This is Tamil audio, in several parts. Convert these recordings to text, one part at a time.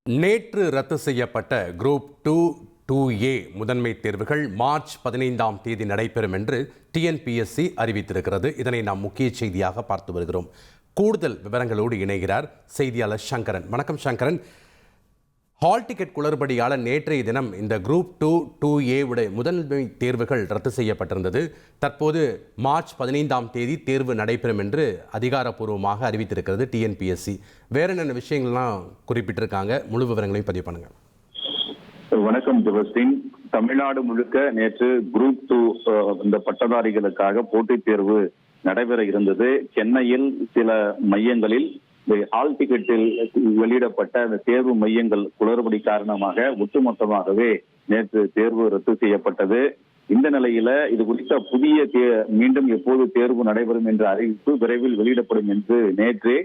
நேற்று ரத்து செய்யப்பட்ட குரூப் 2A முதன்மை தேர்வுகள் மார்ச் 15ஆம் தேதி நடைபெறும் என்று டிஎன்பிஎஸ்சி அறிவித்திருக்கிறது. இதனை நாம் முக்கிய செய்தியாக பார்த்து வருகிறோம். கூடுதல் விவரங்களோடு இணைகிறார் செய்தியாளர் சங்கரன். வணக்கம் சங்கரன். ஹால் டிக்கெட் குளறுபடியால் நேற்றைய தினம் இந்த குரூப் 2A உடைய முதன்மை தேர்வுகள் ரத்து செய்யப்பட்டிருந்தது. தற்போது மார்ச் 15ஆம் தேதி தேர்வு நடைபெறும் என்று அதிகாரப்பூர்வமாக அறிவித்திருக்கிறது டிஎன்பிஎஸ்சி. வேற என்னென்ன விஷயங்கள்லாம் குறிப்பிட்டிருக்காங்க? முழு விவரங்களையும் பதிவு பண்ணுங்க. வணக்கம் ஜெபஸ்டின். தமிழ்நாடு முழுக்க நேற்று குரூப் 2 இந்த பட்டதாரிகளுக்காக போட்டித் தேர்வு நடைபெற இருந்தது. சென்னையில் சில மையங்களில் ஹால் டிக்கெட்டில் வெளியிடப்பட்ட அந்த தேர்வு மையங்கள் குளறுபடி காரணமாக ஒட்டுமொத்தமாகவே நேற்று தேர்வு ரத்து செய்யப்பட்டது. இந்த நிலையில இது குறித்த புதிய மீண்டும் எப்போது தேர்வு நடைபெறும் என்ற அறிவிப்பு விரைவில் வெளியிடப்படும் என்று நேற்று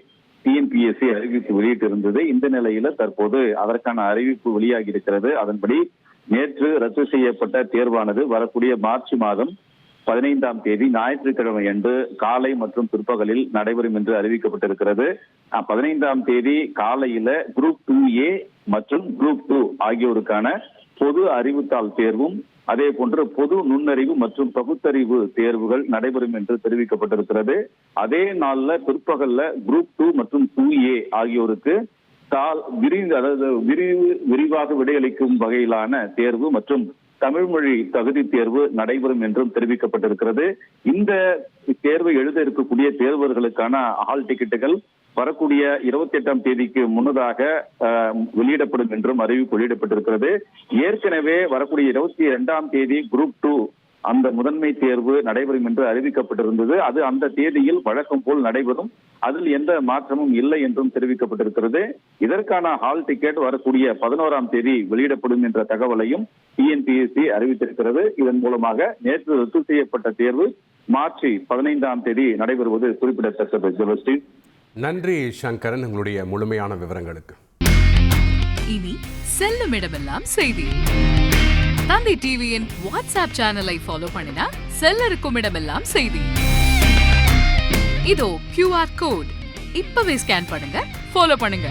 டிஎன்பிஎஸ்சி அறிவிப்பு வெளியிட்டிருந்தது. இந்த நிலையில தற்போது அதற்கான அறிவிப்பு வெளியாகி இருக்கிறது. அதன்படி நேற்று ரத்து செய்யப்பட்ட தேர்வானது வரக்கூடிய மார்ச் மாதம் 15ஆம் தேதி ஞாயிற்றுக்கிழமை அன்று காலை மற்றும் பிற்பகலில் நடைபெறும் என்று அறிவிக்கப்பட்டிருக்கிறது. 15ஆம் தேதி காலையில குரூப் 2A மற்றும் குரூப் 2 ஆகியோருக்கான பொது அறிவுத்தாள் தேர்வும் அதே போன்று பொது நுண்ணறிவு மற்றும் பகுத்தறிவு தேர்வுகள் நடைபெறும் என்று தெரிவிக்கப்பட்டிருக்கிறது. அதே நாள்ல பிற்பகல்ல குரூப் 2 மற்றும் 2A ஆகியோருக்கு விரிவாக விடையளிக்கும் வகையிலான தேர்வு மற்றும் தமிழ் மொழி தகுதி தேர்வு நடைபெறும் என்றும் தெரிவிக்கப்பட்டிருக்கிறது. இந்த தேர்வை எழுத இருக்கக்கூடிய தேர்வர்களுக்கான ஹால் டிக்கெட்டுகள் வரக்கூடிய 28ஆம் தேதிக்கு முன்னதாக வெளியிடப்படும் என்றும் அறிவிப்பு வெளியிடப்பட்டிருக்கிறது. ஏற்கனவே வரக்கூடிய 22ஆம் தேதி குரூப் 2 அந்த முதன்மை தேர்வு நடைபெறும் என்று அறிவிக்கப்பட்டிருந்தது. அது அந்த தேதியில் வழக்கம் போல் நடைபெறும். அதில் எந்த மாற்றமும் இல்லை என்றும் தெரிவிக்கப்பட்டிருக்கிறது. இதற்கான ஹால் டிக்கெட் வரக்கூடிய 11ஆம் தேதி வெளியிடப்படும் என்ற தகவலையும் டிஎன்பிஎஸ்சி அறிவித்திருக்கிறது. இதன் மூலமாக நேற்று ரத்து செய்யப்பட்ட தேர்வு மார்ச் 15ஆம் தேதி நடைபெறுவது குறிப்பிடத்தக்கது. ஜெபஸ்டின், நன்றி சங்கரன், உங்களுடைய முழுமையான விவரங்களுக்கு. இனி செல்லும் இடமெல்லாம் செய்தி. தந்தி டிவியின் வாட்ஸ்அப் சேனலை ஃபாலோ பண்ணினா செல்ல இருக்கும் இடமெல்லாம் செய்தி. இதோ QR கோட் இப்பவே ஸ்கேன் பண்ணுங்க, ஃபாலோ பண்ணுங்க.